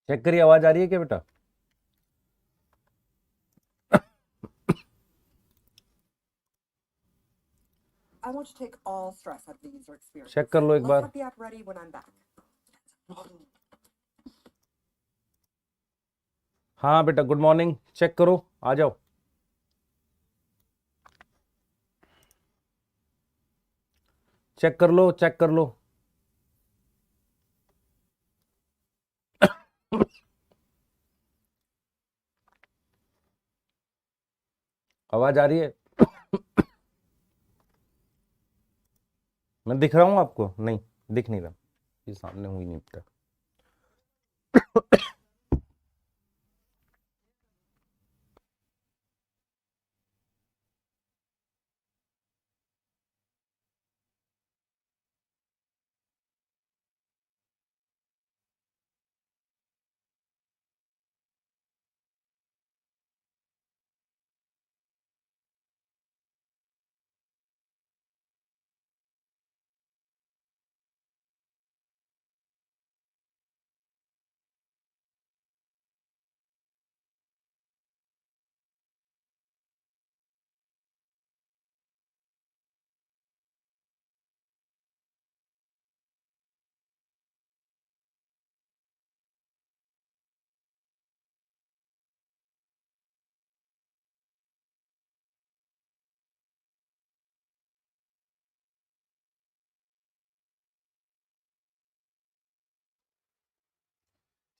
Check करिए, आवाज आ रही है क्या बेटा? I want to take all stress out of the user experience. Check कर लो एक Let's bar. have the app ready when I'm back. हाँ बेटा, गुड मॉर्निंग। चेक करो, आ जाओ। चेक कर लो, चेक कर लो। आवाज आ रही है? मैं दिख रहा हूं आपको? नहीं दिख नहीं रहा, ये सामने हुई नहीं बेटा।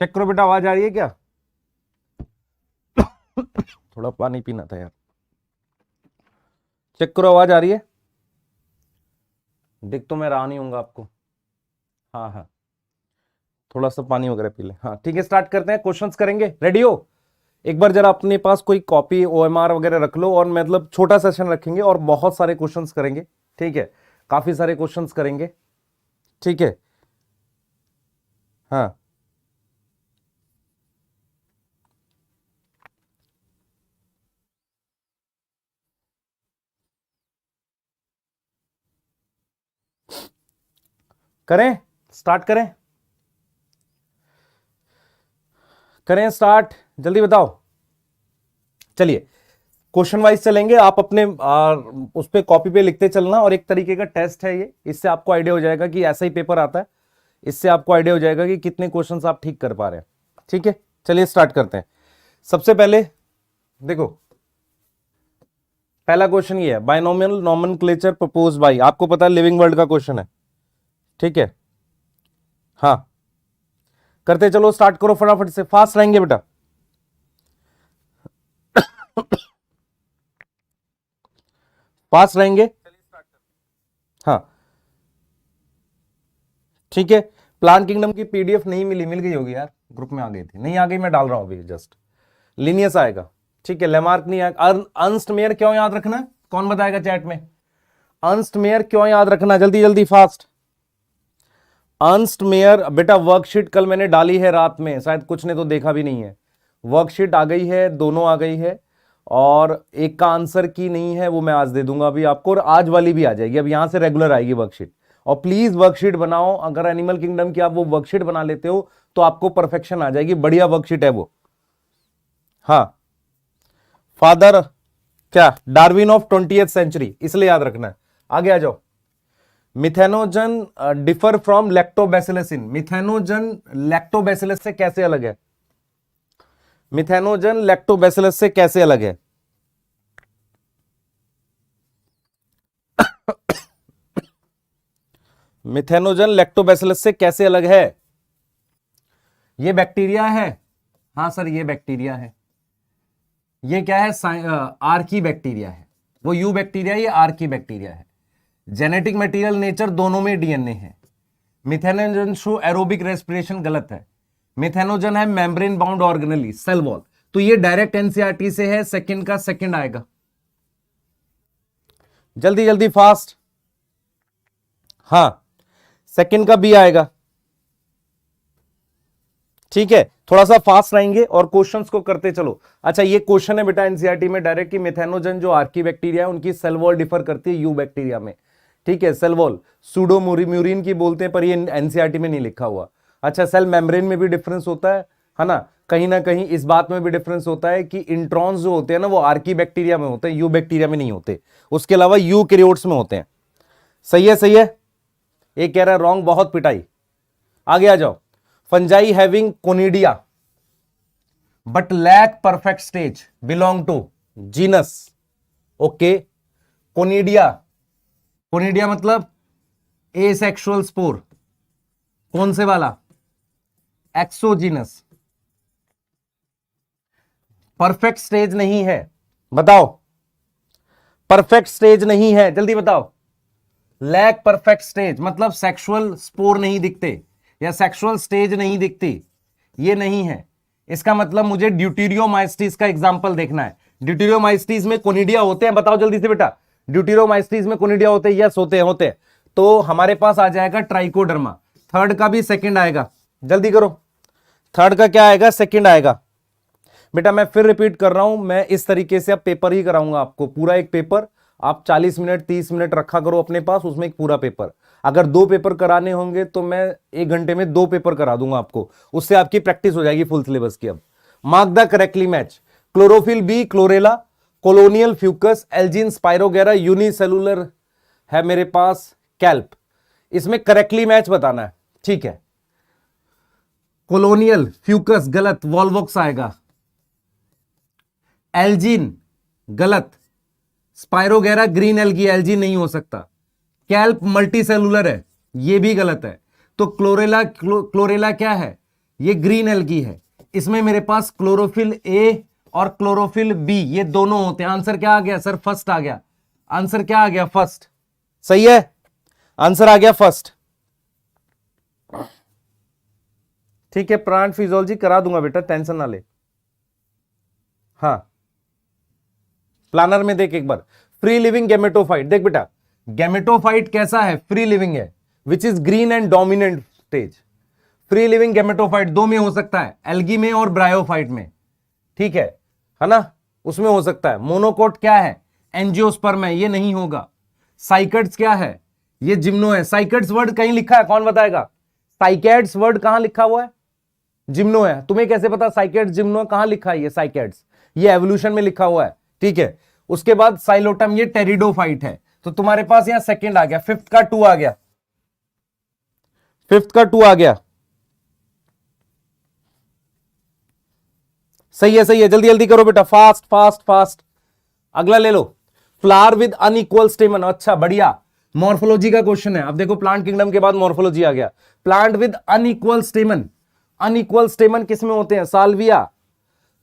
चेक करो बेटा, आवाज आ रही है क्या? थोड़ा पानी पीना था यार। चेक करो, आवाज आ रही है? दिख तो मैं रहा नहीं हूँ आपको। हाँ हाँ, थोड़ा सा पानी वगैरह पी ले। हाँ ठीक है, स्टार्ट करते हैं। क्वेश्चंस करेंगे, रेडी हो? एक बार जरा अपने पास कोई कॉपी ओएमआर वगैरह रख लो, और मतलब छोटा सेशन रखेंगे और बहुत सारे क्वेश्चंस करेंगे। ठीक है, काफी सारे क्वेश्चंस करेंगे। ठीक है, हाँ करें, स्टार्ट करें? करें स्टार्ट, जल्दी बताओ। चलिए, क्वेश्चन वाइज चलेंगे। आप अपने उस पे कॉपी पे लिखते चलना, और एक तरीके का टेस्ट है ये। इससे आपको आइडिया हो जाएगा कि ऐसा ही पेपर आता है। इससे आपको आइडिया हो जाएगा कि कितने क्वेश्चंस आप ठीक कर पा रहे हैं। ठीक है, चलिए स्टार्ट करते हैं। सबसे पहले देखो, पहला क्वेश्चन ये है, बाइनोमियल नोमेनक्लेचर प्रपोज बाय। आपको पता है लिविंग वर्ल्ड का क्वेश्चन है। ठीक है, हाँ करते चलो, स्टार्ट करो फटाफट से, फास्ट रहेंगे बेटा। फास्ट रहेंगे, हाँ ठीक है। प्लांट किंगडम की पीडीएफ नहीं मिली, मिल गई होगी यार, ग्रुप में आ गई थी। नहीं आ गई, मैं डाल रहा हूं अभी जस्ट। लिनियस आएगा, ठीक है। लेमार्क नहीं आएगा। अर्नस्ट मेयर क्यों याद रखना है? कौन बताएगा चैट में? अर्नस्ट मेयर क्यों याद रखना? जल्दी जल्दी फास्ट। अर्नस्ट मेयर बेटा, वर्कशीट कल मैंने डाली है रात में, शायद कुछ ने तो देखा भी नहीं है। वर्कशीट आ गई है, दोनों आ गई है, और एक का आंसर की नहीं है, वो मैं आज दे दूंगा अभी आपको, और आज वाली भी आ जाएगी। अब यहां से रेगुलर आएगी वर्कशीट। और प्लीज वर्कशीट बनाओ, अगर एनिमल किंगडम की आप वो वर्कशीट बना लेते हो तो आपको परफेक्शन आ जाएगी। बढ़िया वर्कशीट है वो। हाँ, फादर क्या, डार्विन ऑफ 20th सेंचुरी, इसलिए याद रखना है। आगे आ जाओ। Methanogen differ from lactobacillus in. Methanogen lactobacillus से कैसे अलग है? मिथेनोजन लैक्टोबैसिलस से कैसे अलग है? मिथेनोजन लैक्टोबैसिलस से कैसे अलग है? ये बैक्टीरिया है। हाँ सर, ये बैक्टीरिया है। ये क्या है? आर्की बैक्टीरिया है। वो यू बैक्टीरिया, ये आर्की बैक्टीरिया है। जेनेटिक मटेरियल नेचर दोनों में डीएनए है। मिथेनोजन शो एरोबिक रेस्पिरेशन, गलत है। मिथेनोजन है membrane bound organelle, cell wall. तो ये डायरेक्ट एनसीईआरटी से है, सेकंड का सेकंड आएगा। जल्दी जल्दी फास्ट। हाँ, सेकंड का बी आएगा। ठीक है, थोड़ा सा फास्ट रहेंगे और क्वेश्चंस को करते चलो। अच्छा, ये क्वेश्चन है बेटा एनसीईआरटी में डायरेक्ट, कि मिथेनोजन जो आर्की बैक्टीरिया है उनकी सेल वॉल डिफर करती है यू बैक्टीरिया में। ठीक है, सेल वॉल सूडोम्यूरिन की बोलते हैं, पर ये एनसीईआरटी में नहीं लिखा हुआ। अच्छा, सेल मेम्ब्रेन में भी डिफरेंस होता है, है ना कहीं इस बात में भी डिफरेंस होता है कि इंट्रॉन्स जो होते हैं ना वो आर्की बैक्टीरिया में होते हैं, यू बैक्टीरिया में नहीं होते, उसके अलावा यूकैरियोट्स में होते हैं। सही है, सही है। एक कह रहा है रॉन्ग, बहुत पिटाई। आगे आ जाओ। Fungi having conidia but lack perfect stage belong to genus. Okay, conidia, conidia मतलब एसेक्सुअल स्पोर। कौन से वाला? एक्सोजीनस। परफेक्ट स्टेज नहीं है, बताओ। परफेक्ट स्टेज नहीं है, जल्दी बताओ। लैक परफेक्ट स्टेज मतलब सेक्सुअल स्पोर नहीं दिखते या सेक्सुअल स्टेज नहीं दिखती, ये नहीं है। इसका मतलब मुझे ड्यूटेरियोमाइस्टिस का एग्जांपल देखना है। ड्यूटेरियोमाइस्टिस में कोनिडिया होते हैं, बताओ जल्दी से बेटा। ड्यूटेरियोमाइस्टिस में कोनिडिया होते हैं? यस होते हैं, होते हैं। तो हमारे पास आ जाएगा ट्राइकोडर्मा। थर्ड का भी सेकंड आएगा, जल्दी करो। थर्ड का क्या आएगा? सेकंड आएगा। बेटा मैं फिर रिपीट कर रहा हूं, मैं इस तरीके से अब पेपर ही कराऊंगा आपको, पूरा एक पेपर। आप 40 मिनट 30 मिनट रखा करो अपने पास, उसमें एक पूरा पेपर। अगर 2 पेपर कराने होंगे तो मैं 1 घंटे में 2 पेपर करा दूंगा आपको, उससे आपकी प्रैक्टिस हो जाएगी फुल सिलेबस की। अब mark the correctly match. Chlorophyll b chlorella, colonial fucus, algin spirogyra, unicellular है मेरे पास कैल्प। इसमें करेक्टली मैच बताना है, ठीक है। कोलोनियल फ्यूकस गलत, वॉल्वॉक्स आएगा। एल्जिन गलत, स्पाइरोगेरा ग्रीन एल्गी, एल्जिन नहीं हो सकता। कैल्प मल्टीसेलुलर है, ये भी गलत है। तो क्लोरेला क्या है? ये ग्रीन एल्गी है। इसमें मेरे पास क्लोरोफिल ए और क्लोरोफिल बी ये दोनों होते हैं। आंसर क्या आ गया सर? फर्स्ट आ गया। आंसर क्या आ गया? फर्स्ट। सही है, आंसर आ गया फर्स्ट। ठीक है, प्लांट फिजियोलॉजी करा दूंगा बेटा, टेंशन ना ले। हाँ, प्लानर में देख एक बार। फ्री लिविंग गैमेटोफाइट, देख बेटा गैमेटोफाइट कैसा है? फ्री लिविंग है, which is green and dominant stage. Free living gametophyte 2 में हो सकता है, एल्गी में और ब्रायोफाइट में, ठीक है ना? उसमें हो सकता है। मोनोकोट क्या है? एंजियोस्पर्म है, ये नहीं होगा। साइकड्स क्या है? ये जिम्नो है। साइकड्स वर्ड कहीं लिखा है? कौन बताएगा? साइकैड्स वर्ड कहां लिखा हुआ है? जिम्नो है। तुम्हें कैसे पता साइकैड्स जिम्नो कहां लिखा है? ये साइकैड्स ये एवोल्यूशन में लिखा हुआ है, ठीक है। उसके बाद साइलोटम, ये टेरिडोफाइट है। तो तुम्हारे पास यहां सेकंड आ गया, फिफ्थ का 2 आ गया, फिफ्थ का 2 आ गया। सही है, सही है। जल्दी जल्दी करो बेटा, फास्ट फास्ट फास्ट। अगला ले लो, फ्लावर विद अनइक्वल स्टेमन। अच्छा बढ़िया, मॉर्फोलॉजी का क्वेश्चन है। अब देखो प्लांट किंगडम के बाद मॉर्फोलॉजी आ गया। Plant with unequal stamen. Unequal stamen किसमें होते हैं? Salvia,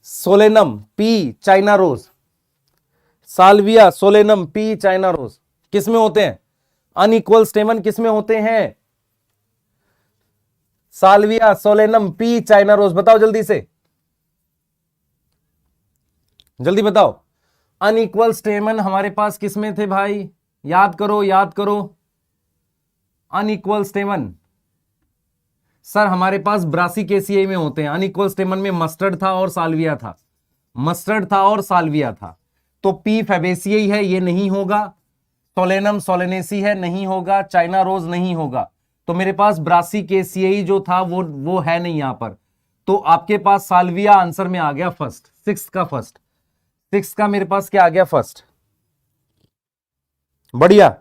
Solanum, pea, China rose. Salvia, Solanum, pea, China rose किसमें होते हैं? अनइक्वल स्टेमन किसमें होते हैं? Salvia, Solanum, pea, China rose. बताओ जल्दी से, जल्दी बताओ। अनइक्वल स्टेमन हमारे पास किसमें थे भाई? याद करो, याद करो। अनइक्वल स्टेमन सर हमारे पास ब्रासिकेसियाई में होते हैं। अनइक्वल स्टेमन में मस्टर्ड था और साल्विया था, मस्टर्ड था और साल्विया था। तो पी फैबेसियाई है, ये नहीं होगा। सोलेनम सोलेनेसी है, नहीं होगा। चाइना रोज नहीं होगा। तो मेरे पास ब्रासिकेसियाई जो था वो है नहीं यहां पर। तो आपके पास साल्विया आंसर में आ गया फर्स्ट, सिक्स का फर्स्ट। सिक्स का मेरे पास क्या आ गया? फर्स्ट। बढ़िया,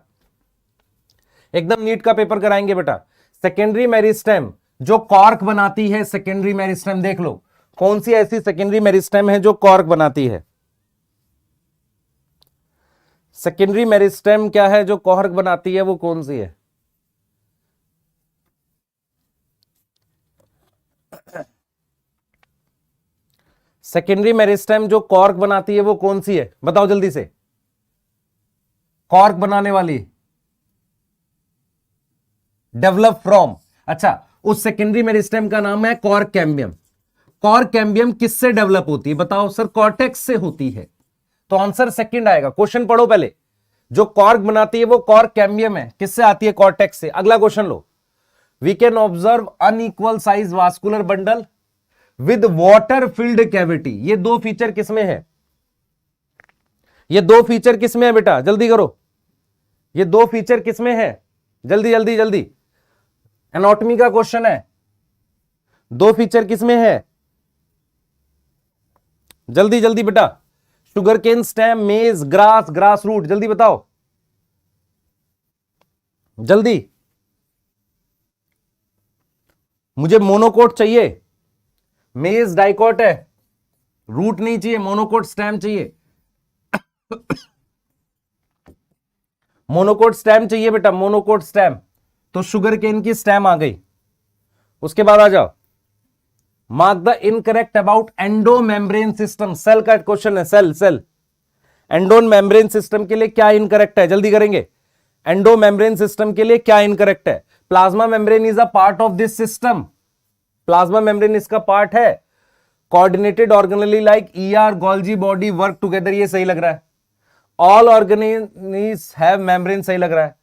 एकदम नीट का पेपर कराएंगे बेटा। सेकेंडरी मेरिस्टेम जो कॉर्क बनाती है, सेकेंडरी मेरिस्टेम देख लो, कौन सी ऐसी सेकेंडरी मेरिस्टेम है जो कॉर्क बनाती है? सेकेंडरी मेरिस्टेम क्या है जो कॉर्क बनाती है? वो कौन सी है? सेकेंडरी मेरिस्टेम जो कॉर्क बनाती है वो कौन सी है? बताओ जल्दी से। कॉर्क बनाने वाली, डेवलप फ्रॉम। अच्छा, उस सेकेंडरी मेरिस्टेम का नाम है कॉर्क कैम्बियम। कॉर्क कैम्बियम किससे डेवलप होती है? बताओ सर। कॉर्टेक्स से होती है। तो आंसर सेकंड आएगा। क्वेश्चन पढ़ो पहले। जो कॉर्क बनाती है वो कॉर्क कैम्बियम है, किससे आती है? कॉर्टेक्स से। अगला क्वेश्चन लो। We can observe unequal size vascular bundle with water filled cavity. ये 2 फीचर किसमें है? ये 2 फीचर किसमें है बेटा? जल्दी करो, ये 2 फीचर किसमें है? जल्दी जल्दी जल्दी, एनाटॉमी का क्वेश्चन है। 2 फीचर किसमें है? जल्दी जल्दी बेटा, शुगर केन स्टेम, मेज, ग्रास, ग्रास रूट, जल्दी बताओ जल्दी। मुझे मोनोकोट चाहिए, मेज डाइकोट है, रूट नहीं चाहिए, मोनोकोट स्टेम चाहिए। मोनोकोट स्टेम चाहिए बेटा, मोनोकोट स्टेम। तो शुगर केन की स्टेम आ गई। उसके बाद आ जाओ, mark the incorrect about endomembrane system. Cell का क्वेश्चन है, cell cell. Endomembrane system के लिए क्या इनकरेक्ट है, जल्दी करेंगे। एंडो मेम्ब्रेन सिस्टम के लिए क्या इनकरेक्ट है? Plasma membrane is a part of this system. Plasma membrane इसका पार्ट है। Coordinated organelle like ER, Golgi body work together, ये सही लग रहा है। ऑल ऑर्गेनिज हैव मेम्ब्रेन, सही लग रहा है।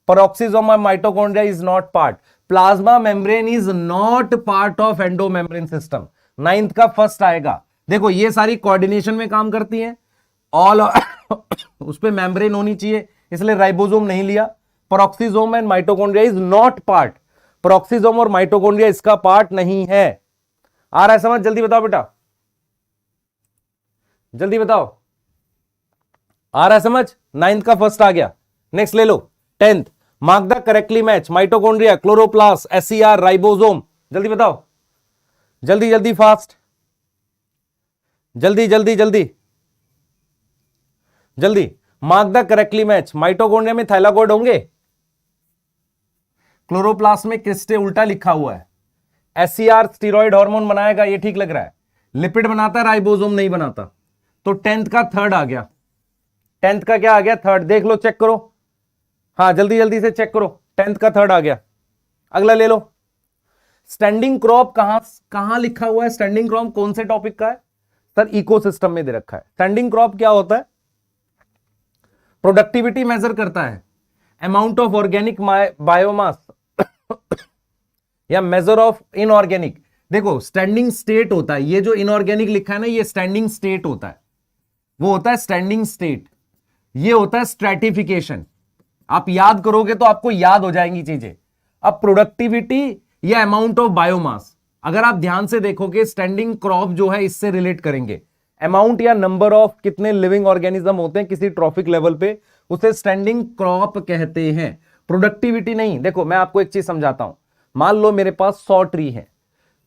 Peroxisome of mitochondria is not part. Plasma membrane is not part of endo membrane system. Ninth का फर्स्ट आएगा। देखो ये सारी कोऑर्डिनेशन में काम करती हैं, ऑल उस पे मेम्ब्रेन होनी चाहिए, इसलिए राइबोसोम नहीं लिया। Peroxisome and mitochondria is not part. Peroxisome और माइटोकॉन्ड्रिया इसका पार्ट नहीं है। आ रहा है समझ? जल्दी बताओ बेटा, जल्दी बताओ, आ रहा है समझ? नाइन्थ का फर्स्ट आ गया। नेक्स्ट ले लो, tenth. Mark the correctly match, mitochondria, chloroplast, SCR, ribosome, जल्दी बताओ, जल्दी जल्दी फास्ट, जल्दी जल्दी जल्दी जल्दी। Mark the correctly match, mitochondria में थाइलाकॉइड होंगे, क्लोरोप्लास्ट में क्रिस्टे उल्टा लिखा हुआ है। एससीआर स्टीरॉयड हार्मोन बनाएगा, ये ठीक लग रहा है। लिपिड बनाता है, राइबोसोम नहीं बनाता। तो टेंथ का थर्ड आ गया। टेंथ का क्या आ गया? थर्ड। देख लो, चेक करो, हाँ जल्दी जल्दी से चेक करो। टेंथ का थर्ड आ गया। अगला ले लो। स्टैंडिंग क्रॉप कहां कहां लिखा हुआ है? स्टैंडिंग क्रॉप कौन से टॉपिक का है सर? इकोसिस्टम में दे रखा है। स्टैंडिंग क्रॉप क्या होता है? प्रोडक्टिविटी मेजर करता है, अमाउंट ऑफ ऑर्गेनिक बायोमास या मेजर ऑफ इनऑर्गेनिक। देखो स्टैंडिंग स्टेट होता है, ये जो इनऑर्गेनिक लिखा है ना, ये स्टैंडिंग स्टेट होता है, वो होता है स्टैंडिंग स्टेट। ये होता है स्ट्रैटिफिकेशन। आप याद करोगे तो आपको याद हो जाएंगी चीजें। अब प्रोडक्टिविटी या अमाउंट ऑफ बायोमास, अगर आप ध्यान से देखोगे स्टैंडिंग क्रॉप जो है इससे रिलेट करेंगे। अमाउंट या नंबर ऑफ कितने लिविंग ऑर्गेनिज्म होते हैं किसी ट्रॉफिक लेवल पे, उसे स्टैंडिंग क्रॉप कहते हैं, प्रोडक्टिविटी नहीं। देखो मैं आपको एक चीज समझाता हूं। मान लो मेरे पास 100 ट्री है,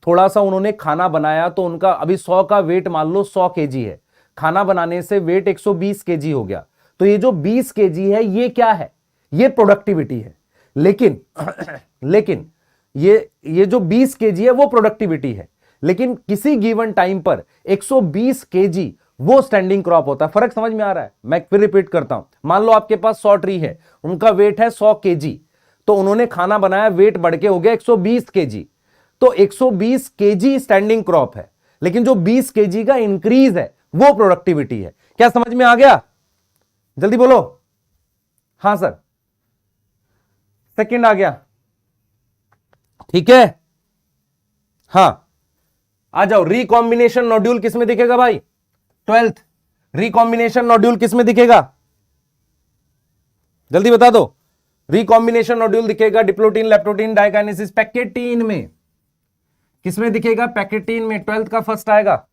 थोड़ा सा उन्होंने खाना बनाया तो उनका अभी 100 का वेट मान लो 100 केजी है, खाना बनाने से वेट 120 केजी हो गया। तो ये जो 20 केजी है ये क्या है? ये प्रोडक्टिविटी है। लेकिन लेकिन ये जो 20 केजी है वो प्रोडक्टिविटी है, लेकिन किसी गिवन टाइम पर 120 केजी वो स्टैंडिंग क्रॉप होता है। फर्क समझ में आ रहा है? मैं फिर रिपीट करता हूं। मान लो आपके पास 100 ट्री है, उनका वेट है 100 केजी, तो उन्होंने खाना बनाया, वेट बढ़ के हो गया 120 केजी, तो 120 केजी स्टैंडिंग क्रॉप है, लेकिन जो 20 केजी का इंक्रीज है वो प्रोडक्टिविटी है। क्या समझ में आ गया? जल्दी बोलो। हां सर, सेकंड आ गया, ठीक है। हां आ जाओ। रिकॉम्बिनेशन नोड्यूल किस में दिखेगा भाई? 12th। रिकॉम्बिनेशन नोड्यूल किस में दिखेगा? जल्दी बता दो। रिकॉम्बिनेशन नोड्यूल दिखेगा डिप्लोटीन, लेप्टोटीन, डाइकाइनेसिस, पैकेटीन में। किसमें दिखेगा? पैकेटीन में। 12th का फर्स्ट आएगा।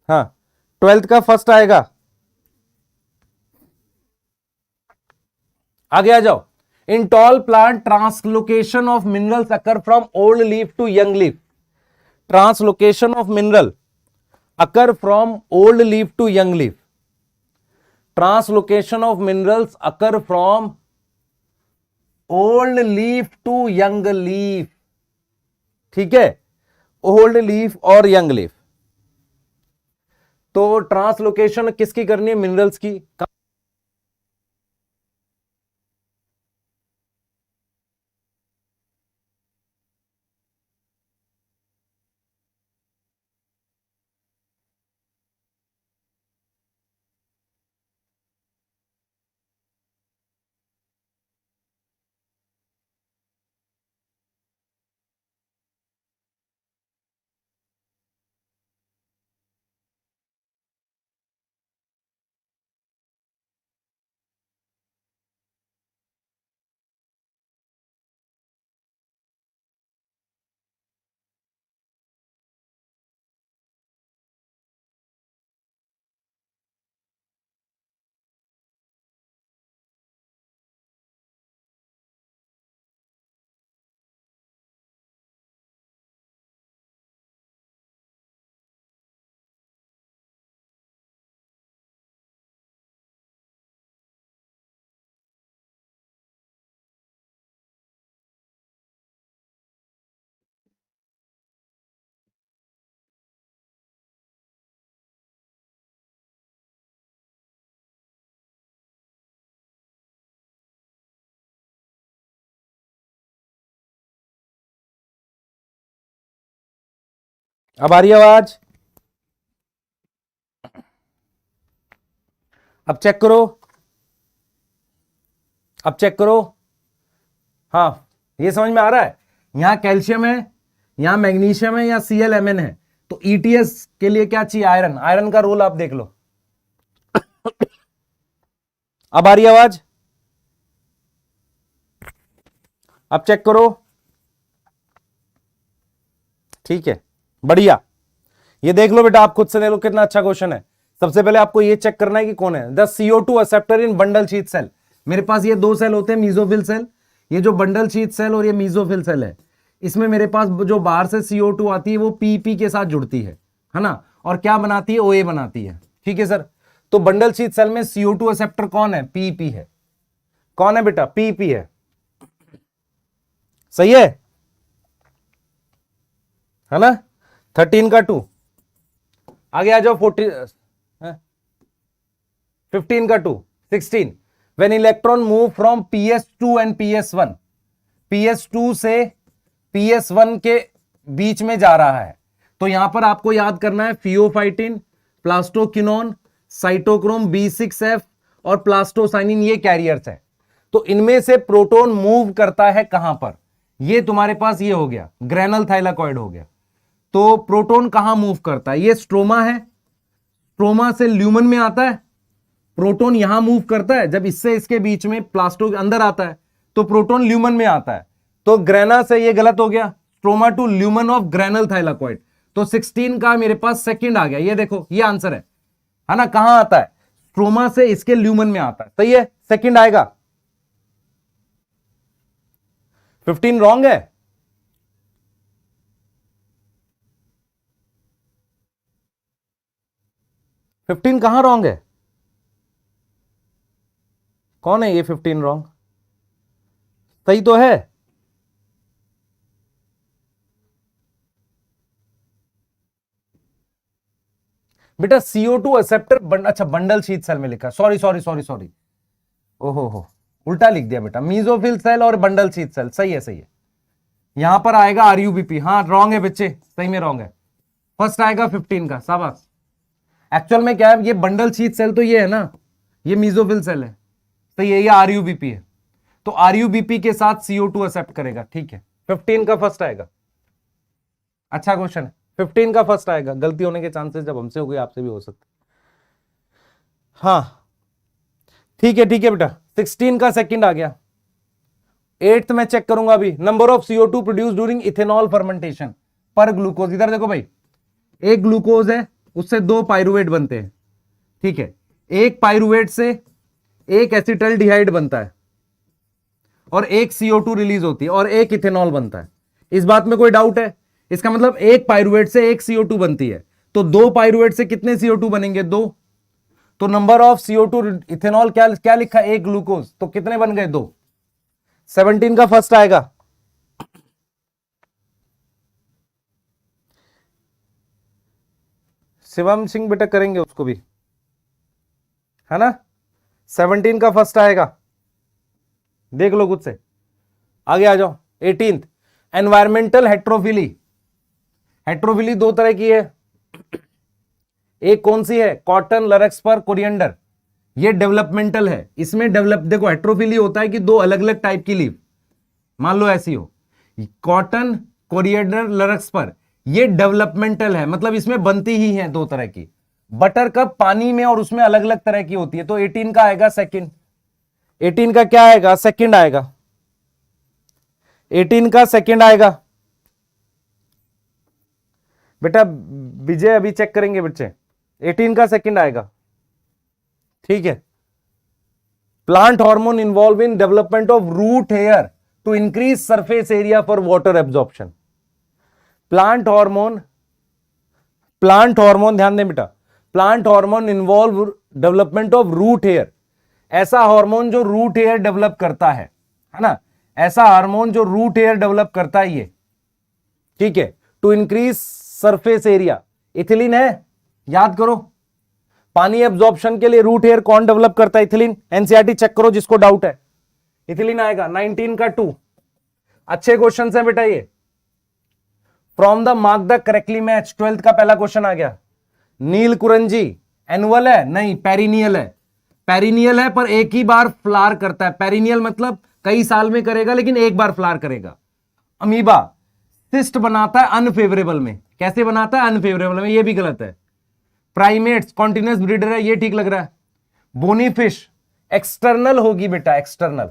हाँ 12th का फर्स्ट आएगा। आगे आ जाओ। In tall plant translocation of minerals occur from old leaf to young leaf. Translocation of mineral occur from old leaf to young leaf. Translocation of minerals occur from old leaf to young leaf, ठीक है, old leaf और young leaf. तो translocation किसकी करनी है? Minerals की। अब आ रही है आवाज? अब चेक करो, अब चेक करो। हाँ, ये समझ में आ रहा है? यहां कैल्शियम है, यहां मैग्नीशियम है, यहां ClMn है। तो ETS के लिए क्या चाहिए? आयरन। आयरन का रोल आप देख लो। अब आ रही है आवाज? अब चेक करो। ठीक है, बढ़िया। ये देख लो बेटा, आप खुद से देख लो, कितना अच्छा क्वेश्चन है। सबसे पहले आपको ये चेक करना है कि कौन है the CO2 acceptor in bundle sheath cell. मेरे पास ये दो सेल होते हैं, मीजोफिल सेल। ये जो बंडल शीथ सेल और ये मीजोफिल सेल है, इसमें मेरे पास जो बाहर से CO2 आती है वो PP के साथ जुड़ती है ना, और क्या बनाती है? OA बनाती है। ठीक है सर। तो बंडल शीथ सेल में CO2 एक्सेप्टर कौन है? PP है। कौन है बेटा? PP है। सही है ना? 13 का 2। आगे आ जाओ। 15 का 2। 16 when electron move from PS2 and PS1, PS2 से PS1 के बीच में जा रहा है, तो यहां पर आपको याद करना है फियोफाइटिन, प्लास्टोक्विनोन, साइटोक्रोम B6F और प्लास्टोसाइनिन, ये कैरियर्स है। तो इनमें से प्रोटॉन मूव करता है कहां पर? ये तुम्हारे पास ये हो गया, ग्रेनल थाइलाकॉइड हो गया। तो प्रोटॉन कहां मूव करता है? ये स्ट्रोमा है, स्ट्रोमा से ल्यूमन में आता है। प्रोटॉन यहां मूव करता है, जब इससे इसके बीच में प्लास्टो अंदर आता है तो प्रोटॉन ल्यूमन में आता है। तो ग्रेना से ये गलत हो गया, stroma to lumen of granal thylakoid. तो 16 का मेरे पास सेकंड आ गया। ये देखो, ये आंसर है ना? कहां आता है? स्ट्रोमा से इसके ल्यूमन में आता है। सही है, सेकंड आएगा। 15 रॉन्ग है। फिफ्टीन कहां रॉन्ग है? कौन है ये 15 रॉन्ग? सही तो है। बेटा CO2 एक्सेप्टर अच्छा बंडल शीथ सेल में लिखा, सॉरी सॉरी सॉरी सॉरी, ओहो हो, उल्टा लिख दिया बेटा। मीजोफिल सेल और बंडल शीथ सेल। सही है, सही है। यहां पर आएगा RUBP। हाँ रॉन्ग है बच्चे, सही में रॉन्ग है। फर्स्ट आएगा 15 का, शाबाश। एक्चुअल में क्या है, ये बंडल शीथ सेल तो ये है ना, ये मीजोफिल सेल है, तो ये RUBP है। तो RUBP के साथ CO2 एक्सेप्ट करेगा। ठीक है, 15 का फर्स्ट आएगा। अच्छा क्वेश्चन है। 15 का फर्स्ट आएगा। गलती होने के चांसेस जब हमसे हो गए, आपसे भी हो सकते। हाँ ठीक है, ठीक है बेटा। 16 का सेकंड आ गया। 8th में चेक करूंगा अभी। Number of CO2 produce during ethanol fermentation पर ग्लूकोज। इधर देखो भाई, एक ग्लूकोज है, उससे दो पायरुवेट बनते हैं। ठीक है, एक पायरुवेट से एक एसिटल्डिहाइड बनता है और एक CO2 रिलीज होती है और एक इथेनॉल बनता है। इस बात में कोई डाउट है? इसका मतलब एक पायरुवेट से एक CO2 बनती है, तो दो पायरुवेट से कितने CO2 बनेंगे? दो। तो नंबर ऑफ CO2 इथेनॉल क्या क्या लिखा? एक ग्लूकोज, तो कितने बन गए? दो। 17 का फर्स्ट आएगा। शिवम सिंह बेटा करेंगे उसको भी, है ना? 17 का फर्स्ट आएगा, देख लो खुद से। आगे आ जाओ। 18th environmental heterophylly. हेट्रोफिली दो तरह की है। एक कौन सी है? Cotton, larkspur, coriander. ये डेवलपमेंटल है। इसमें डेवलप देखो, हेट्रोफिली होता है कि दो अलग अलग टाइप की लीफ मान लो ऐसी हो। कॉटन, कोरिएंडर, लरेक्सपर, ये डेवलपमेंटल है, मतलब इसमें बनती ही है दो तरह की। बटर कप पानी में और उसमें अलग अलग तरह की होती है। तो 18 का आएगा सेकंड। 18 का क्या आएगा? सेकंड आएगा। 18 का सेकंड आएगा बेटा। विजय अभी चेक करेंगे बच्चे। 18 का सेकंड आएगा। ठीक है। Plant hormone involve in development of root hair to increase surface area for water absorption. Plant hormone ध्यान दें बेटा। Plant hormone involve development of root hair. ऐसा हार्मोन जो रूट हेयर डेवलप करता है ना? ऐसा हार्मोन जो रूट हेयर डेवलप करता है ये। ठीक है, to increase surface area. Ethylene है, याद करो। पानी एब्जॉर्प्शन के लिए रूट हेयर कौन डेवलप करता है? इथिलीन। एनसीईआरटी चेक करो जिसको डाउट है, इथिलीन आएगा। 19 का 2। अच्छे क्वेश्चन है बेटा ये। From the mark the correctly match, 12th का पहला क्वेश्चन आ गया। नील कुरंजी एनुअल है? नहीं, पेरिनियल है। पेरिनियल है पर एक ही बार फ्लावर करता है। पेरिनियल मतलब कई साल में करेगा लेकिन एक बार फ्लावर करेगा। अमीबा सिस्ट बनाता है अनफेवरेबल में। कैसे बनाता है? अनफेवरेबल में, ये भी गलत है। प्राइमेट्स कॉन्टिन्यूस ब्रीडर है, ये ठीक लग रहा है। बोनी फिश एक्सटर्नल होगी बेटा, एक्सटर्नल।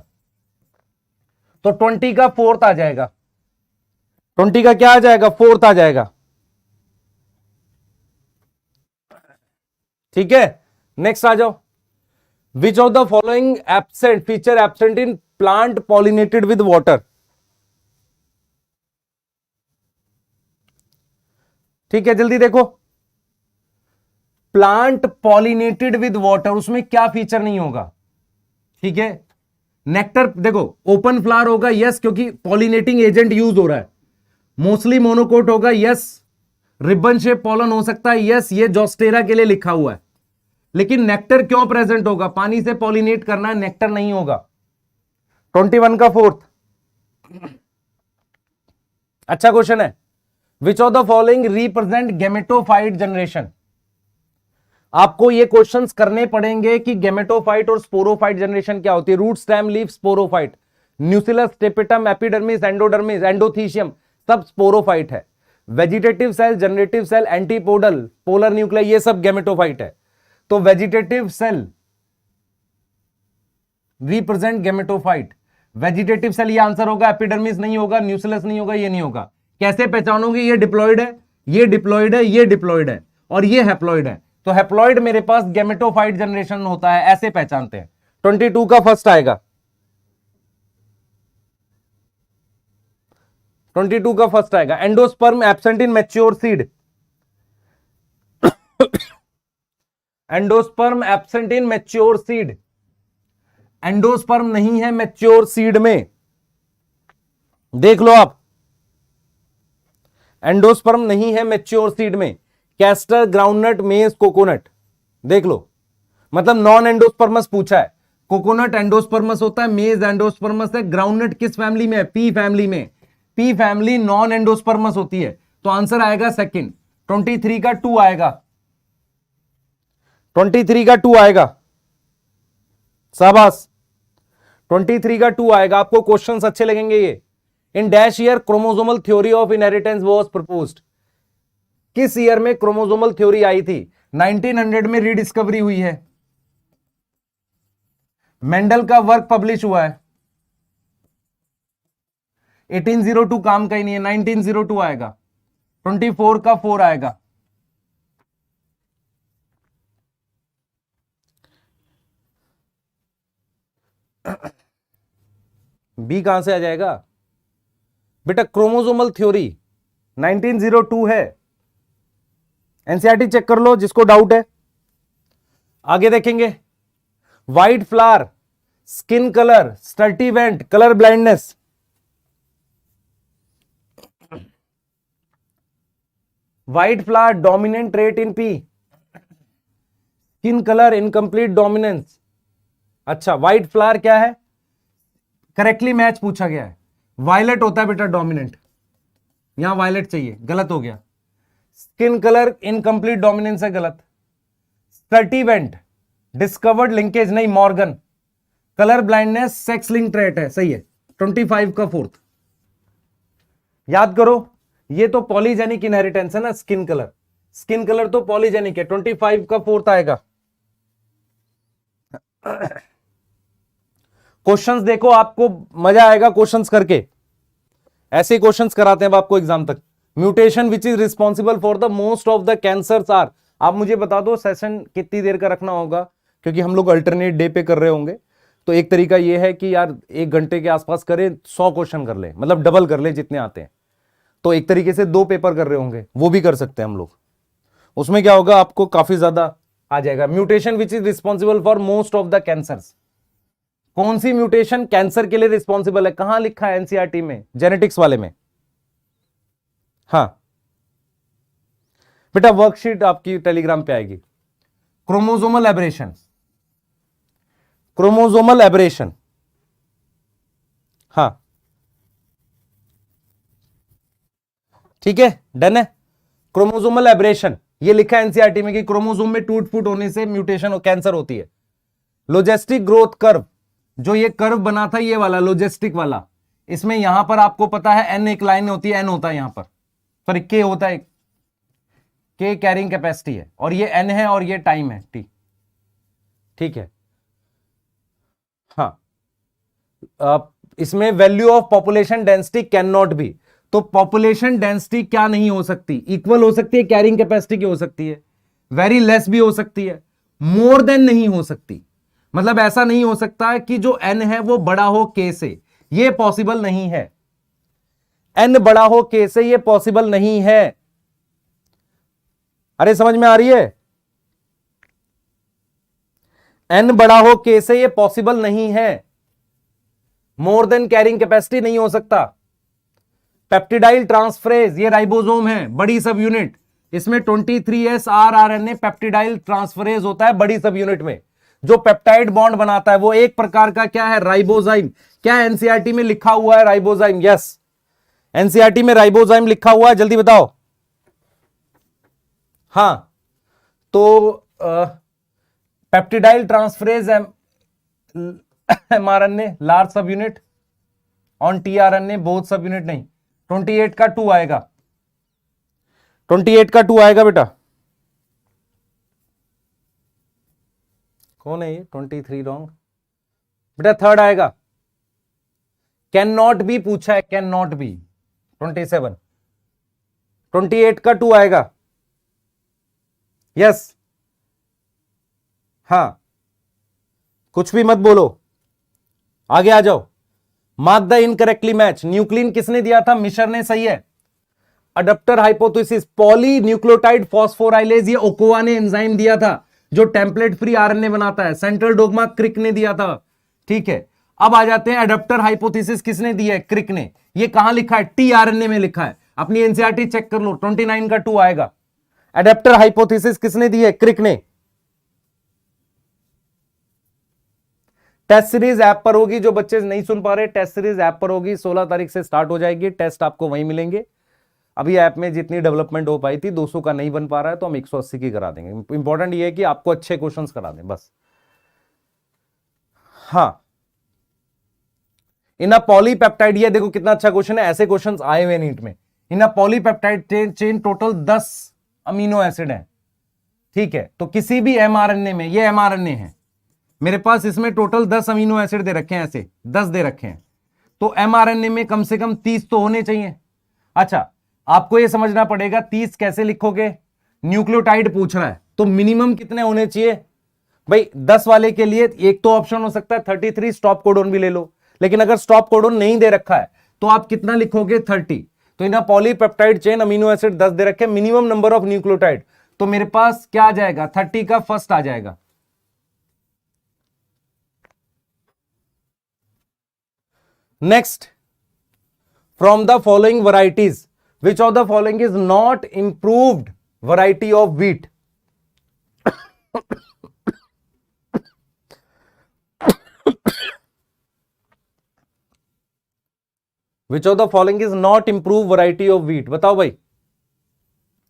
तो 20 का 4th आ जाएगा। 20 का क्या आ जाएगा? 4th आ जाएगा। ठीक है, नेक्स्ट आ जाओ। Which of the following absent feature absent in plant pollinated with water? ठीक है, जल्दी देखो। प्लांट पॉलिनेटेड विद वाटर, उसमें क्या फीचर नहीं होगा? ठीक है, नेक्टर देखो, ओपन फ्लावर होगा यस, क्योंकि पॉलिनेटिंग एजेंट यूज हो रहा है। मोस्टली मोनोकोट होगा यस। रिबन शेप पॉलन हो सकता है यस, ये जोस्टेरा के लिए लिखा हुआ है। लेकिन नेक्टर क्यों प्रेजेंट होगा? पानी से पॉलिनेट करना है, नेक्टर नहीं होगा। 21 का 4th अच्छा क्वेश्चन है। Which of the following represent gametophyte generation? आपको ये क्वेश्चंस करने पड़ेंगे कि गेमेटोफाइट और स्पोरोफाइट जनरेशन क्या होती है। Root, stem, leaf, sporophyte. Nucellus, tapetum, epidermis, endodermis, endothecium सब स्पोरोफाइट है। Vegetative cell, generative cell, antipodal, polar nuclei, ये सब गेमेटोफाइट है। तो vegetative cell represent gametophyte. Vegetative cell ये आंसर होगा, एपिडर्मिस नहीं होगा, न्यूसिलस नहीं होगा, ये नहीं होगा। कैसे पहचानोगे? ये डिप्लॉइड है, ये डिप्लॉइड है, ये डिप्लॉइड है और ये हैप्लॉइड है। तो हैप्लॉइड मेरे पास गेमेटोफाइट जनरेशन होता है, ऐसे पहचानते हैं। 22 का फर्स्ट आएगा। 22 का फर्स्ट आएगा। Endosperm absent in mature seed. Endosperm absent in mature seed. Endosperm नहीं है मैच्योर सीड में, देख लो आप। एंडोस्पर्म नहीं है मैच्योर सीड में। कैस्टर, ग्राउंडनट, मेज, कोकोनट, देख लो। मतलब नॉन एंडोस्पर्मस पूछा है। कोकोनट एंडोस्पर्मस होता है, मेज एंडोस्पर्मस है, ग्राउंडनट किस फैमिली में है? पी फैमिली में। पी फैमिली नॉन एंडोस्पर्मस होती है, तो आंसर आएगा सेकंड। 23 का 2 आएगा। 23 का 2 आएगा, शाबाश। 23 का 2 आएगा। आपको क्वेश्चंस अच्छे लगेंगे ये। In dash year chromosomal theory of inheritance was proposed. किस ईयर में क्रोमोसोमल थ्योरी आई थी? 1900 में रीडिस्कवरी हुई है। मेंडल का वर्क पब्लिश हुआ है। 1802 काम का ही नहीं है, 1902 आएगा। 24 का 4 आएगा। बी कहां से आ जाएगा बेटा? क्रोमोसोमल थ्योरी 1902 है। एनसीईआरटी चेक कर लो जिसको डाउट है। आगे देखेंगे। White flower, skin colour, Sturtevant, colour blindness. White flower dominant trait in pea, skin colour incomplete dominance. अच्छा, व्हाइट फ्लावर क्या है? करेक्टली मैच पूछा गया है। वायलेट होता है बेटा डोमिनेंट, यहां वायलेट चाहिए, गलत हो गया। स्किन कलर इनकंप्लीट डोमिनेंस है, गलत। स्टर्टीवेंट डिस्कवर्ड लिंकेज नहीं, Morgan. Colour blindness sex link trait है, सही है। 25 का 4th याद करो, ये तो पॉलीजेनिक इनहेरिटेंस है ना। स्किन कलर, स्किन कलर तो पॉलीजेनिक है। 25 का 4th आएगा। क्वेश्चंस देखो, आपको मजा आएगा क्वेश्चंस करके। ऐसे क्वेश्चंस कराते हैं अब आपको एग्जाम तक। Mutation which is responsible for the most of the cancers are. आप मुझे बता दो सेशन कितनी देर का रखना होगा, क्योंकि हम लोग अल्टरनेट डे पे कर रहे होंगे। तो एक तरीका यह है कि यार 1 घंटे के आसपास करें, 100 क्वेश्चन कर ले, मतलब डबल कर ले जितने आते हैं। तो एक तरीके से 2 पेपर कर रहे होंगे, वो भी कर सकते हैं हम लोग। उसमें क्या होगा, आपको काफी ज्यादा आ जाएगा। Mutation which is responsible for most of the cancers. कौन सी म्यूटेशन कैंसर के लिए रिस्पॉन्सिबल है? कहां लिखा है? एनसीईआरटी में, जेनेटिक्स वाले में। हाँ बेटा, वर्कशीट आपकी टेलीग्राम पे आएगी। Chromosomal aberration, chromosomal aberration. हाँ, ठीक है, डन है। क्रोमोसोमल एब्रेशन, ये लिखा है एनसीईआरटी में कि क्रोमोसोम में टूट फूट होने से म्यूटेशन और कैंसर होती है। लॉजिस्टिक ग्रोथ कर्व, जो ये कर्व बना था ये वाला लॉजिस्टिक वाला, इसमें यहां पर आपको पता है एन एक लाइन होती है, एन होता है यहां पर, सॉरी के होता है, के कैरिंग कैपेसिटी है, और ये एन है और ये टाइम है टी। ठीक है, हाँ। इसमें value of population density can not be, तो पॉपुलेशन डेंसिटी क्या नहीं हो सकती, इक्वल हो सकती है कैरिंग कैपेसिटी की हो सकती है, वेरी लेस भी हो सकती है, मोर देन नहीं हो सकती। मतलब ऐसा नहीं हो सकता है कि जो एन है वो बड़ा हो के से, ये पॉसिबल नहीं है। एन बड़ा हो के से, ये पॉसिबल नहीं है। अरे समझ में आ रही है? एन बड़ा हो के से, ये पॉसिबल नहीं है। मोर देन कैरिंग कैपेसिटी नहीं हो सकता। पेप्टिडाइल ट्रांसफरेज, ये राइबोसोम है, बड़ी सब यूनिट, इसमें 23S rRNA पेप्टिडाइल ट्रांसफरेज होता है बड़ी सब यूनिट में, जो पेप्टाइड बॉन्ड बनाता है, वो एक प्रकार का क्या है, राइबोजाइम। क्या एनसीईआरटी में लिखा हुआ है राइबोजाइम? यस, एनसीईआरटी में राइबोजाइम लिखा हुआ है, जल्दी बताओ। हाँ, तो पेप्टिडाइल ट्रांसफरेज mRNA लार्ज सब यूनिट ऑन tRNA बोथ सब यूनिट नहीं, 28 का 2 आएगा, 28 का 2 आएगा बेटा। कौन है ये? 23 रॉन्ग बेटा, थर्ड आएगा। कैन नॉट बी पूछा है, कैन नॉट बी 27, 28 का 2 आएगा। यस, हाँ, कुछ भी मत बोलो, आगे आ जाओ। Mark the incorrectly match, nuclein किसने दिया था? मिशर ने, सही है। Adapter hypothesis, poly nucleotide phosphorylase, ये ओकोवा ने एंजाइम दिया था जो टेम्पलेट फ्री आरएनए बनाता है। सेंट्रल डोग्मा क्रिक ने दिया था। ठीक है, अब आ जाते हैं अडप्टर हाइपोथेसिस किसने दी है? क्रिक ने। ये कहां लिखा है? टीआरएनए में लिखा है, अपनी एनसीईआरटी चेक कर लो, 29 का 2 आएगा। अडप्टर हाइपोथेसिस किसने दी है? क्रिक ने। टेस्ट सीरीज ऐप पर होगी, जो बच्चे नहीं सुन पा रहे, टेस्ट सीरीज ऐप पर होगी, 16 तारीख से स्टार्ट हो जाएगी, टेस्ट आपको वहीं मिलेंगे। अभी ऐप में जितनी डेवलपमेंट हो पाई थी, 200 का नहीं बन पा रहा है, तो हम 180 की करा देंगे। इंपॉर्टेंट ये है कि आपको अच्छे क्वेश्चंस करा दें बस। हाँ, इन अ पॉलीपेप्टाइड, ये देखो कितना अच्छा क्वेश्चन है, ऐसे क्वेश्चंस आए हुए नीट में। In a polypeptide chain total 10 amino acid है। ठीक है, तो किसी भी एमआरएनए में, ये एमआरएनए है मेरे पास, इसमें टोटल 10 अमीनो एसिड दे रखे हैं, ऐसे 10 दे रखे हैं, तो एमआरएनए में कम से कम 30 तो होने चाहिए। अच्छा, आपको यह समझना पड़ेगा 30 कैसे लिखोगे, न्यूक्लियोटाइड पूछ रहा है, तो मिनिमम कितने होने चाहिए भाई? 10 वाले के लिए एक तो ऑप्शन हो सकता है 33 स्टॉप कोडोन भी ले लो, लेकिन अगर स्टॉप कोडोन नहीं दे रखा है तो आप कितना लिखोगे? 30। तो इन पॉलीपेप्टाइड चेन अमीनो एसिड 10 दे रखे, मिनिमम नंबर ऑफ न्यूक्लियोटाइड, तो मेरे पास क्या आ जाएगा? 30 का फर्स्ट आ जाएगा। Next, from the following varieties which of the following is not improved variety of wheat? Which of the following is not improve variety of wheat? बताओ भाई,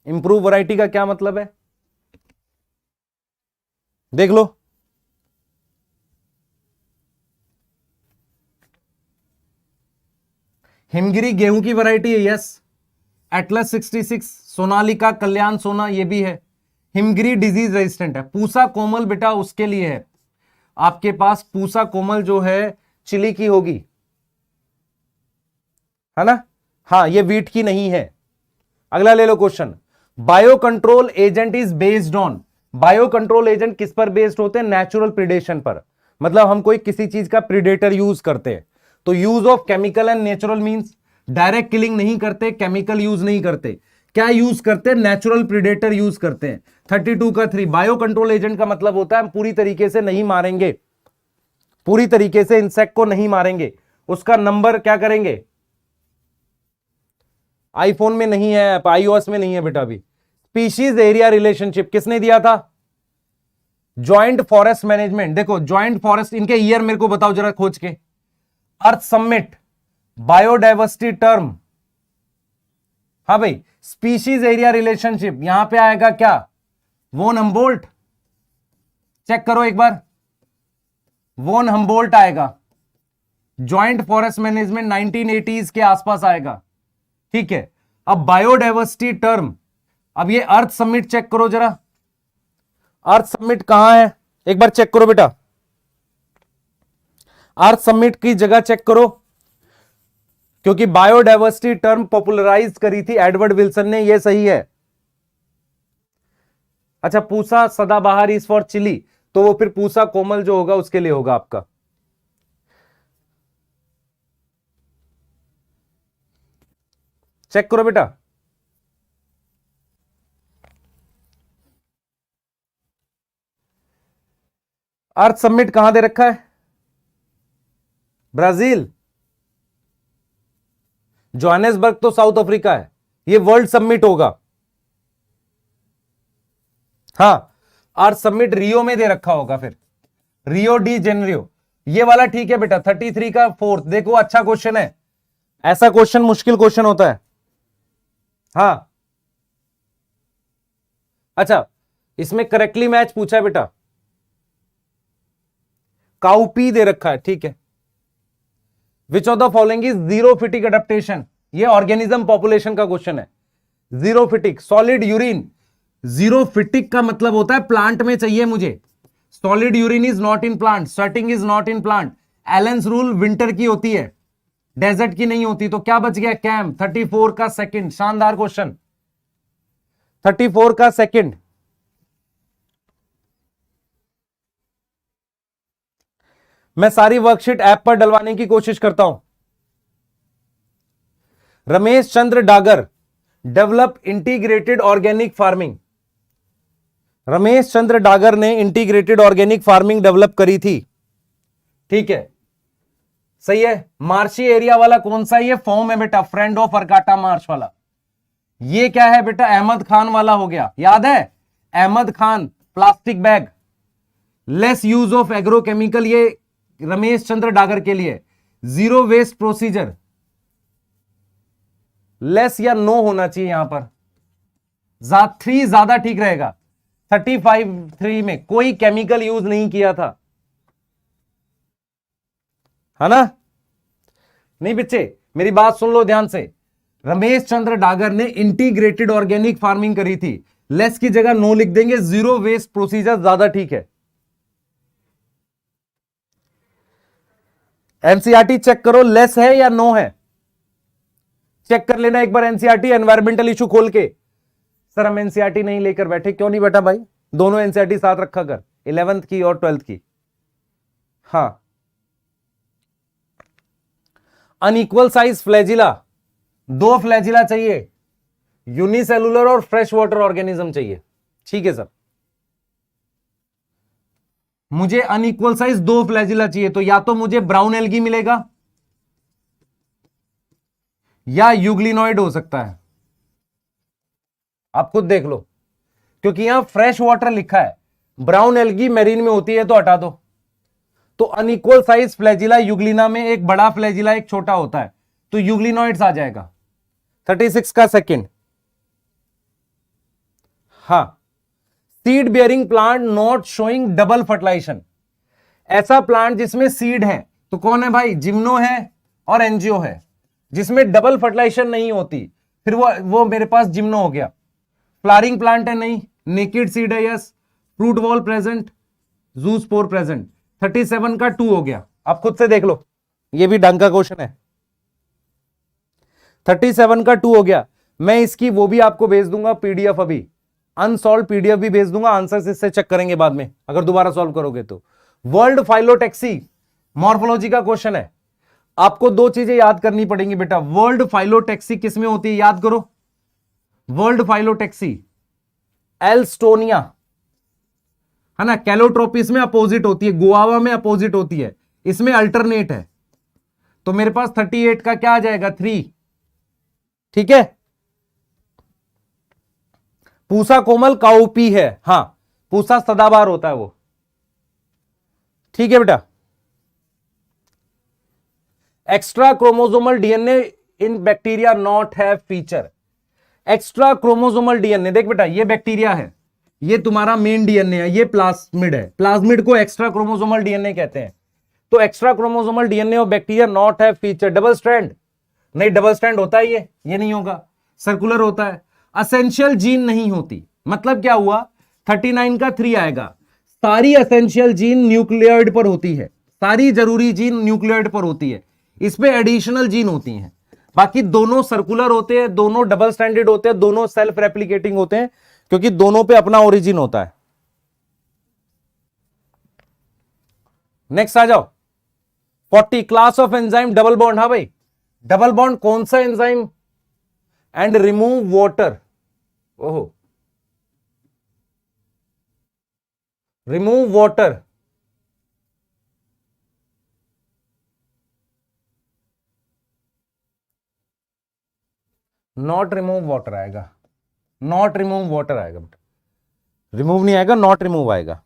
improve variety का क्या मतलब है? देख लो, हिमगिरी गेहूं की वैरायटी है, यस। एटलस 66, सोनालिका, कल्याण सोना, ये भी है। हिमगिरी डिजीज रेजिस्टेंट है। पूसा कोमल बेटा उसके लिए है, आपके पास पूसा कोमल जो है चिली की होगी, है ना? हाँ, ये व्हीट की नहीं है। अगला ले लो question, bio control agent is based on, bio control agent किस पर बेस्ड होते हैं? नेचुरल प्रिडेशन पर। मतलब हम कोई किसी चीज का प्रिडेटर यूज करते हैं, तो use of chemical and natural means direct killing नहीं करते, केमिकल यूज नहीं करते, क्या यूज करते हैं? नेचुरल प्रिडेटर यूज करते हैं। 32 का 3, बायो कंट्रोल एजेंट का मतलब होता है हम पूरी तरीके से नहीं मारेंगे, पूरी तरीके से इंसेक्ट को नहीं मारेंगे, उसका नंबर क्या करेंगे? आईफोन में नहीं है, iOS में नहीं है बेटा अभी। स्पीशीज एरिया रिलेशनशिप किसने दिया था? Joint forest management. देखो जॉइंट फॉरेस्ट, इनके ईयर मेरे को बताओ जरा खोज के। अर्थ समिट, बायोडाइवर्सिटी टर्म, हाँ भाई, स्पीशीज एरिया रिलेशनशिप यहां पे आएगा क्या, वोन हम्बोल्ट, चेक करो एक बार, वोन हम्बोल्ट आएगा। जॉइंट फॉरेस्ट मैनेजमेंट 1980s के आसपास आएगा, ठीक है। अब बायोडाइवर्सिटी टर्म, अब ये अर्थ समिट चेक करो जरा, अर्थ समिट कहां है एक बार चेक करो बेटा, अर्थ समिट की जगह चेक करो, क्योंकि बायोडाइवर्सिटी टर्म पॉपुलराइज करी थी एडवर्ड विल्सन ने, ये सही है। अच्छा, पूसा सदाबहार इज फॉर चिली, तो वो फिर पूसा कोमल जो होगा उसके लिए होगा आपका। चेक करो बेटा, अर्थ समिट कहां दे रखा है, ब्राजील, जोहानिसबर्ग तो साउथ अफ्रीका है, ये वर्ल्ड समिट होगा। हाँ, अर्थ समिट रियो में दे रखा होगा, फिर रियो डी जेनरियो, ये वाला ठीक है बेटा। 33 का फोर्थ, देखो अच्छा क्वेश्चन है, ऐसा क्वेश्चन मुश्किल क्वेश्चन होता है। हाँ अच्छा, इसमें करेक्टली मैच पूछा है बेटा, काउपी दे रखा है, ठीक है। Which of the following is xerophytic adaptation, ये ऑर्गेनिज्म पॉपुलेशन का क्वेश्चन है। जीरोफिटिक, सॉलिड यूरिन, जीरोफिटिक का मतलब होता है प्लांट में चाहिए मुझे, solid urine is not in plant, sweating is not in plant. एलेंस rule winter की होती है, डेजर्ट की नहीं होती, तो क्या बच गया, कैम। 34 का सेकंड, शानदार क्वेश्चन, 34 का सेकंड। मैं सारी वर्कशीट ऐप पर डलवाने की कोशिश करता हूं। Ramesh Chandra Dagar, develop integrated organic farming, Ramesh Chandra Dagar ने इंटीग्रेटेड ऑर्गेनिक फार्मिंग डेवलप करी थी, ठीक है, सही है। मार्शी एरिया वाला कौन सा, ये फॉर्म है बेटा, फ्रेंड ऑफ अरकाटा मार्श वाला। ये क्या है बेटा, अहमद खान वाला हो गया, याद है, Ahmed Khan, plastic bag, less use of agrochemical, ये रमेश चंद्र डागर के लिए। जीरो वेस्ट प्रोसीजर, लेस या नो होना चाहिए यहां पर, 3 ज्यादा ठीक रहेगा। 35 में कोई केमिकल यूज नहीं किया था, है ना। नहीं बच्चे, मेरी बात सुन लो ध्यान से, रमेश चंद्र डागर ने इंटीग्रेटेड ऑर्गेनिक फार्मिंग करी थी, लेस की जगह नो लिख देंगे, जीरो वेस्ट प्रोसीजर ज्यादा ठीक है। एनसीईआरटी चेक करो, लेस है या नो है, चेक कर लेना एक बार एनसीईआरटी, एनवायरमेंटल इशू खोल के। सर हम एनसीईआरटी नहीं लेकर बैठे, क्यों नहीं बैठा भाई, दोनों एनसीईआरटी साथ रखा कर, 11th की और 12th की। हाँ, अनइक्वल साइज फ्लैजिला, 2 फ्लैजिला चाहिए, यूनिसेलुलर और फ्रेश वाटर ऑर्गेनिज्म चाहिए, ठीक है सर। मुझे अनइक्वल साइज 2 फ्लैजिला चाहिए, तो या तो मुझे ब्राउन एल्गी मिलेगा या यूग्लिनॉइड हो सकता है, आप खुद देख लो, क्योंकि यहां फ्रेश वाटर लिखा है, ब्राउन एल्गी मेरीन में होती है तो हटा दो। तो अनइक्वल साइज फ्लैजिला, यूग्लिना में एक बड़ा फ्लैजिला एक छोटा होता है, तो यूग्लिनॉइड्स आ जाएगा। 36 का सेकंड, हाँ, seed bearing plant not showing double fertilization, ऐसा प्लांट जिसमें सीड है तो कौन है भाई, जिम्नो है और एनजीओ है। जिसमें डबल फर्टिलाइजेशन नहीं होती फिर वो मेरे पास जिम्नो हो गया। फ्लावरिंग प्लांट है नहीं, नेकेड सीड है yes, fruit wall present, zoospore present. 37 का 2 हो गया, आप खुद से देख लो, ये भी ढंग का क्वेश्चन है। 37 का 2 हो गया। मैं इसकी वो भी आपको भेज दूंगा पीडीएफ, अभी अनसॉल्व पीडीएफ भी भेज दूंगा, आंसर इससे चेक करेंगे बाद में अगर दोबारा सॉल्व करोगे तो। वर्ल्ड फाइलोटैक्सी मॉर्फोलॉजी का क्वेश्चन है, आपको 2 चीजें याद करनी पड़ेंगी बेटा। वर्ल्ड फाइलोटैक्सी किसमें होती है, याद करो। वर्ल्ड फाइलोटैक्सी एल्स्टोनिया, है ना, कैलोट्रोपिस में अपोजिट होती है, गुआवा में अपोजिट होती है, इसमें अल्टरनेट है। तो मेरे पास 38 का क्या आ जाएगा, 3, ठीक है। पूसा कोमल काउपी है, हां, पूसा सदाबहार होता है वो, ठीक है बेटा। Extra chromosomal DNA in bacteria not have feature, extra chromosomal DNA, देख बेटा ये बैक्टीरिया है, ये तुम्हारा मेन डीएनए है, ये प्लाज्मिड है, प्लाज्मिड को एक्स्ट्रा क्रोमोसोमल डीएनए कहते हैं। तो extra chromosomal DNA of bacteria not have feature double strand, नहीं डबल स्ट्रैंड होता है ये नहीं होगा, सर्कुलर होता है। असेंशियल जीन नहीं होती, मतलब क्या हुआ, 39 का 3 आएगा, सारी असेंशियल जीन न्यूक्लियोइड पर होती है, सारी जरूरी जीन न्यूक्लियोइड पर होती है, इसमें एडिशनल जीन होती हैं, बाकी दोनों सर्कुलर होते हैं, दोनों डबल स्टैंडर्ड होते हैं, दोनों सेल्फ रेप्लिकेटिंग होते हैं, क्योंकि दोनों पे अपना ओरिजिन होता है। नेक्स्ट आ जाओ, 40 class of enzyme double bond. हाँ भाई, डबल बॉन्ड कौन सा एंजाइम, एंड रिमूव वाटर, ओहो remove water, not remove water आएगा, नॉट रिमूव वाटर आएगा बेटा, रिमूव नहीं आएगा, नॉट रिमूव आएगा।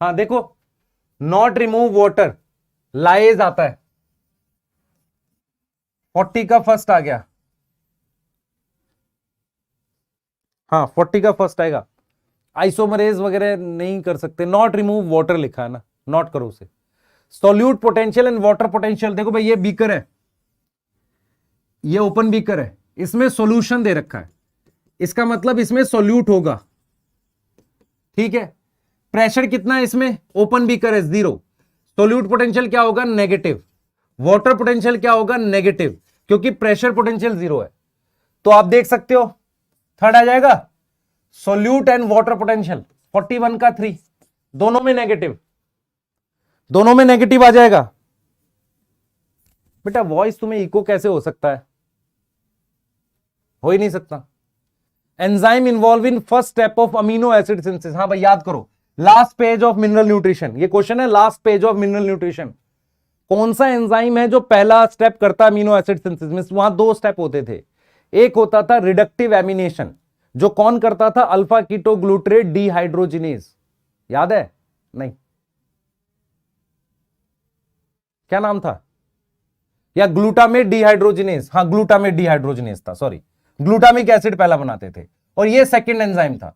हाँ देखो, नॉट रिमूव वाटर लाइज आता है, 40 का फर्स्ट आ गया, हाँ 40 का फर्स्ट आएगा। आइसोमरेज वगैरह नहीं कर सकते, नॉट रिमूव वाटर लिखा है ना, नॉट करो उसे। Solute potential and water potential, देखो भाई ये बीकर है, ये ओपन बीकर है, इसमें सॉल्यूशन दे रखा है, इसका मतलब इसमें सॉल्यूट होगा, ठीक है। प्रेशर कितना है इसमें, ओपन बीकर है 0, सॉल्यूट पोटेंशियल क्या होगा, नेगेटिव, वाटर पोटेंशियल क्या होगा, नेगेटिव, क्योंकि प्रेशर पोटेंशियल 0 है। तो आप देख सकते हो थर्ड आ जाएगा, सॉल्यूट एंड वाटर पोटेंशियल, 41 का 3, दोनों में नेगेटिव, दोनों में नेगेटिव आ जाएगा। बेटा वॉइस तुम्हें इको कैसे हो सकता है, हो ही नहीं सकता। Enzyme involve in first step of amino acid synthesis, हाँ भाई याद करो, last page of mineral nutrition, ये क्वेश्चन है last page of mineral nutrition. कौन सा एंजाइम है जो पहला स्टेप करता है अमीनो एसिड सिंथेसिस में, वहां 2 स्टेप होते थे, एक होता था रिडक्टिव एमिनेशन, जो कौन करता था, अल्फा कीटो ग्लूटरेट डीहाइड्रोजिनेज, याद है, नहीं क्या नाम था, या ग्लूटामेट डीहाइड्रोजिनेज, हाँ ग्लूटामेट डीहाइड्रोजिनेज था, सॉरी ग्लूटामिक एसिड पहला बनाते थे, और ये सेकंड एंजाइम था।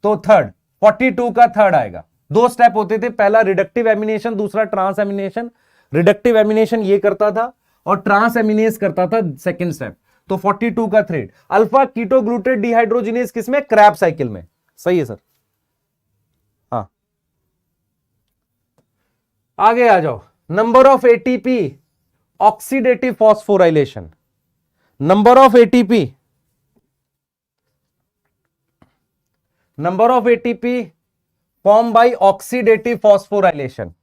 तो थर्ड 42 का थर्ड आएगा, 2 स्टेप होते थे, पहला रिडक्टिव एमिनेशन, दूसरा ट्रांस एमिनेशन। रिडक्टिव एमिनेशन ये करता था और ट्रांस एमिनेज करता था सेकंड स्टेप। तो 42 का थर्ड, अल्फा कीटो ग्लूटेट डीहाइड्रोजिनेज किसमें, क्रैब साइकिल में, सही है सर। हाँ आगे आ जाओ, number of ATP oxidative phosphorylation, number of ATP, number of ATP formed by oxidative phosphorylation,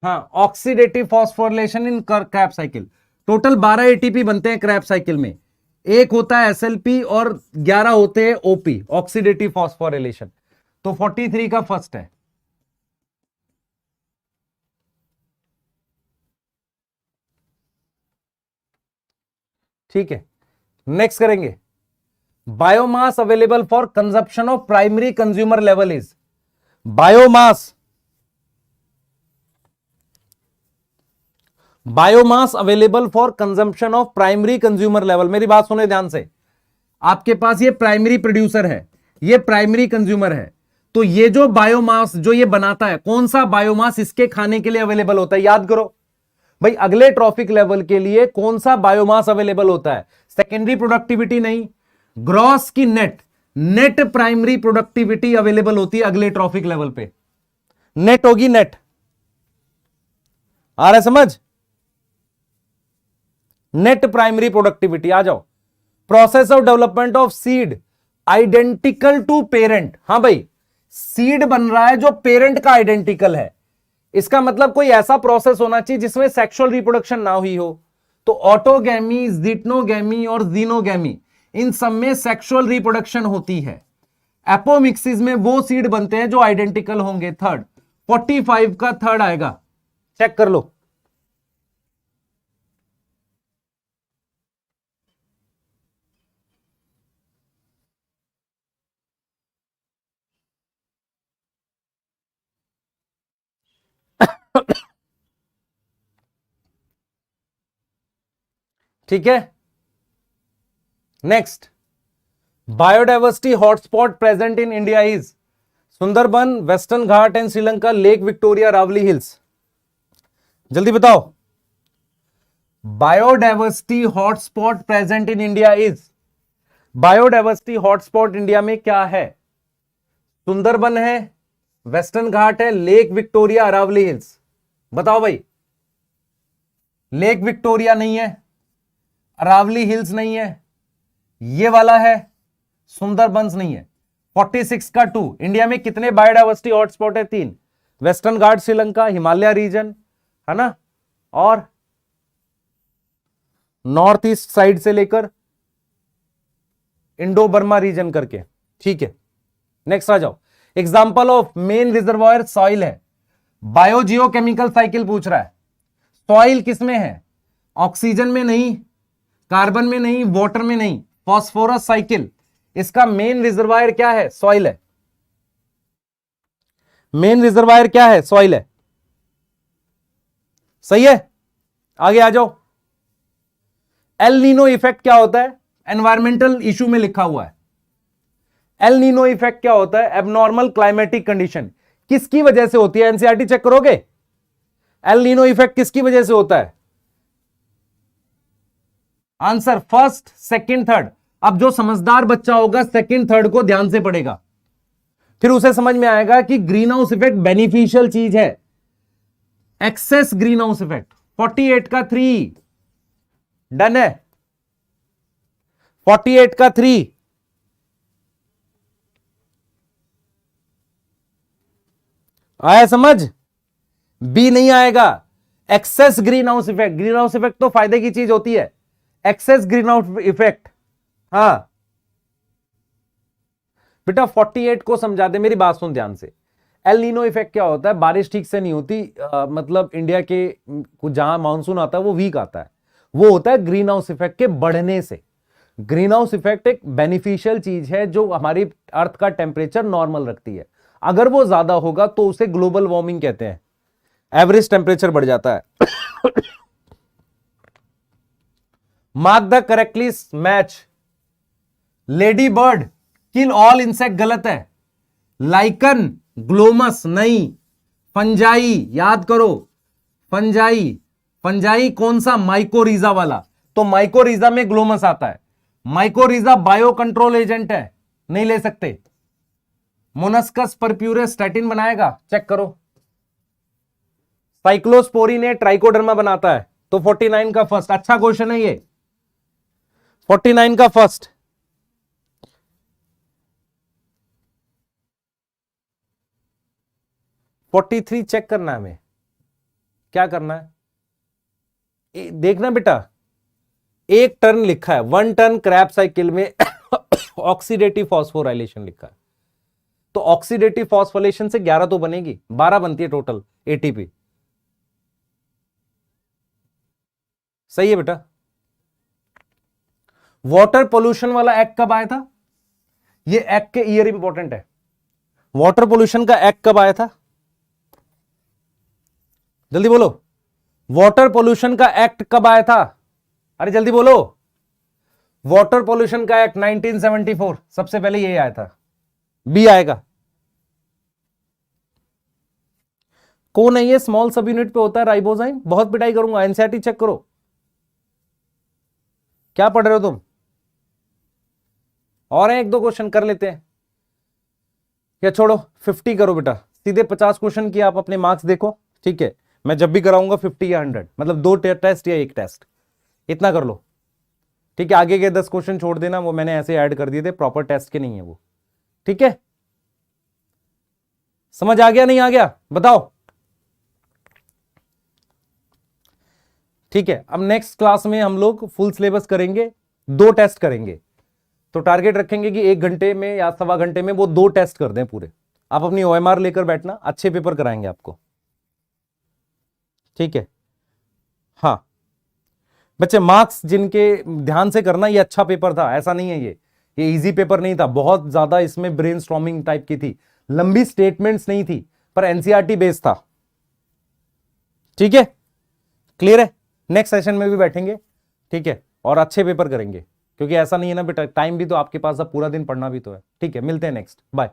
हाँ ऑक्सीडेटिव फॉस्फोरिलेशन इन क्रैब साइकिल। टोटल 12 एटीपी बनते हैं क्रैब साइकिल में, एक होता है एसएलपी और 11 होते हैं ओपी, ऑक्सीडेटिव फॉस्फोरिलेशन। तो 43 का फर्स्ट है, ठीक है। नेक्स्ट करेंगे, biomass available for consumption of primary consumer level is, biomass biomass available for consumption of primary consumer level. मेरी बात सुने ध्यान से, आपके पास ये प्राइमरी प्रोड्यूसर है, ये प्राइमरी कंज्यूमर है, तो ये जो बायोमास जो ये बनाता है, कौन सा बायोमास इसके खाने के लिए अवेलेबल होता है, याद करो भाई, अगले ट्रॉफिक लेवल के लिए कौन सा बायोमास अवेलेबल होता है, सेकेंडरी प्रोडक्टिविटी नहीं, ग्रॉस की नेट प्राइमरी प्रोडक्टिविटी अवेलेबल होती है अगले ट्रॉफिक लेवल पे, नेट होगी, नेट आ रहा है समझ, नेट प्राइमरी प्रोडक्टिविटी। आ जाओ, process of development of seed identical to parent, हाँ भाई सीड बन रहा है जो पेरेंट का आइडेंटिकल है, इसका मतलब कोई ऐसा प्रोसेस होना चाहिए जिसमें सेक्सुअल रिप्रोडक्शन ना हुई हो। तो ऑटोगैमी, जिटनोगैमी और जीनोगैमी, इन सब में सेक्सुअल रिप्रोडक्शन होती है। एपोमिक्सिस में वो सीड बनते हैं जो आइडेंटिकल होंगे। थर्ड 45 का थर्ड आएगा, चेक कर लो। ठीक है, next, biodiversity hotspot present in India is Sundarban, western Ghat and Sri Lanka, lake Victoria, रावली हिल्स। जल्दी बताओ, biodiversity hotspot present in India is, biodiversity hotspot India में क्या है? सुंदरबन है, वेस्टर्न घाट है, लेक विक्टोरिया, अरावली हिल्स। बताओ भाई, लेक विक्टोरिया नहीं है, अरावली हिल्स नहीं है, ये वाला है, सुंदरबंस नहीं है। 46 का 2। इंडिया में कितने बायोडाइवर्सिटी हॉटस्पॉट है? 3। वेस्टर्न घाट, श्रीलंका, हिमालय रीजन, है ना, और नॉर्थ ईस्ट साइड से लेकर इंडो बर्मा रीजन करके। ठीक है, नेक्स्ट आ जाओ। Example of main reservoir soil है, बायोजियोकेमिकल साइकिल पूछ रहा है। सॉइल किसमें है? ऑक्सीजन में नहीं, कार्बन में नहीं, वाटर में नहीं, फास्फोरस साइकिल। इसका मेन रिजर्वायर क्या है? सॉइल है। मेन रिजर्वायर क्या है? सॉइल है। सही है, आगे आ जाओ। एल नीनो इफेक्ट क्या होता है? एनवायरमेंटल इशू में लिखा हुआ है। एल नीनो इफेक्ट क्या होता है? Abnormal climatic condition. किसकी वजह से होती है? एनसीईआरटी चेक करोगे। एल नीनो इफेक्ट किसकी वजह से होता है? Answer first, second, third. अब जो समझदार बच्चा होगा सेकंड थर्ड को ध्यान से पढ़ेगा, फिर उसे समझ में आएगा कि ग्रीन हाउस इफेक्ट बेनिफिशियल चीज है। Access greenhouse effect. 48 का 3 डन है। 48 का 3 आया समझ? बी नहीं आएगा। Excess greenhouse effect. Greenhouse effect तो फायदे की चीज होती है। एक्सेस ग्रीन हाउस इफेक्ट, हाँ बेटा 48 को समझा दे, मेरी बात सुन ध्यान से। एल नीनो इफेक्ट क्या होता है? बारिश ठीक से नहीं होती, मतलब इंडिया के जहां मानसून आता है वो वीक आता है, वो होता है ग्रीन हाउस इफेक्ट के बढ़ने से। ग्रीन हाउस इफेक्ट एक बेनिफिशियल चीज है जो हमारी अर्थ का टेम्परेचर नॉर्मल रखती है। अगर वो ज्यादा होगा तो उसे ग्लोबल वार्मिंग कहते हैं, एवरेज टेम्परेचर बढ़ जाता है। Mark the correctly match. Lady bird kill all insect गलत है। लाइकन, ग्लोमस नहीं। फंजाई याद करो, फंजाई। फंजाई कौन सा? माइकोरीजा वाला। तो माइकोरीजा में ग्लोमस आता है। माइकोरीजा बायो कंट्रोल एजेंट है, नहीं ले सकते। मोनस्कस परप्यूरस स्टैटिन बनाएगा, चेक करो। साइक्लोस्पोरिन ने ट्राइकोडर्मा बनाता है। तो 49 का फर्स्ट, अच्छा क्वेश्चन है ये। 49 का फर्स्ट। फोर्टी 43 चेक करना है हमें, क्या करना है? देखना बेटा, एक टर्न लिखा है, 1 टर्न क्रैब साइकिल में ऑक्सीडेटिव फॉस्फोराइलेशन लिखा है। तो ऑक्सीडेटिव फॉस्फोराइलेशन से 11 तो बनेगी, 12 बनती है टोटल एटीपी। सही है बेटा। वाटर पोल्यूशन वाला एक्ट कब आया था? ये एक्ट के ईयर इंपॉर्टेंट है। वाटर पोल्यूशन का एक्ट कब आया था? जल्दी बोलो। वाटर पोल्यूशन का एक्ट कब आया था? अरे जल्दी बोलो। वाटर पोल्यूशन का एक्ट 1974, सबसे पहले ये आया था। बी आएगा। कौन है ये? स्मॉल सब यूनिट पे होता है राइबोजाइम। बहुत पिटाई करूंगा, एनसीईआरटी चेक करो। क्या पढ़ रहे हो तुम? और एक दो क्वेश्चन कर लेते हैं या छोड़ो 50 करो बेटा। सीधे 50 क्वेश्चन की आप अपने मार्क्स देखो, ठीक है। मैं जब भी कराऊंगा 50 या 100, मतलब 2 टेस्ट या 1 टेस्ट, इतना कर लो, ठीक है। आगे के 10 क्वेश्चन छोड़ देना, वो मैंने ऐसे ऐड कर दिए थे, प्रॉपर टेस्ट के नहीं है वो, ठीक है। समझ आ गया नहीं आ गया बताओ? ठीक है, अब नेक्स्ट क्लास में हम लोग फुल सिलेबस करेंगे, 2 टेस्ट करेंगे। तो टारगेट रखेंगे कि 1 घंटे में या 1.25 घंटे में वो 2 टेस्ट कर दें पूरे, आप अपनी OMR लेकर बैठना, अच्छे पेपर कराएंगे आपको, ठीक है। हाँ बच्चे, मार्क्स जिनके ध्यान से करना, ये अच्छा पेपर था, ऐसा नहीं है ये इजी पेपर नहीं था, बहुत ज्यादा इसमें ब्रेनस्टॉर्मिंग टाइप की थी, लंबी स्टेटमेंट्स नहीं थी, पर एनसीईआरटी बेस्ड था, ठीक है, क्लियर है। नेक्स्ट सेशन में भी बैठेंगे, ठीक है, और अच्छे पेपर करेंगे, क्योंकि ऐसा नहीं है ना बेटा, टाइम भी तो आपके पास, अब पूरा दिन पढ़ना भी तो है, ठीक है। मिलते हैं नेक्स्ट, बाय।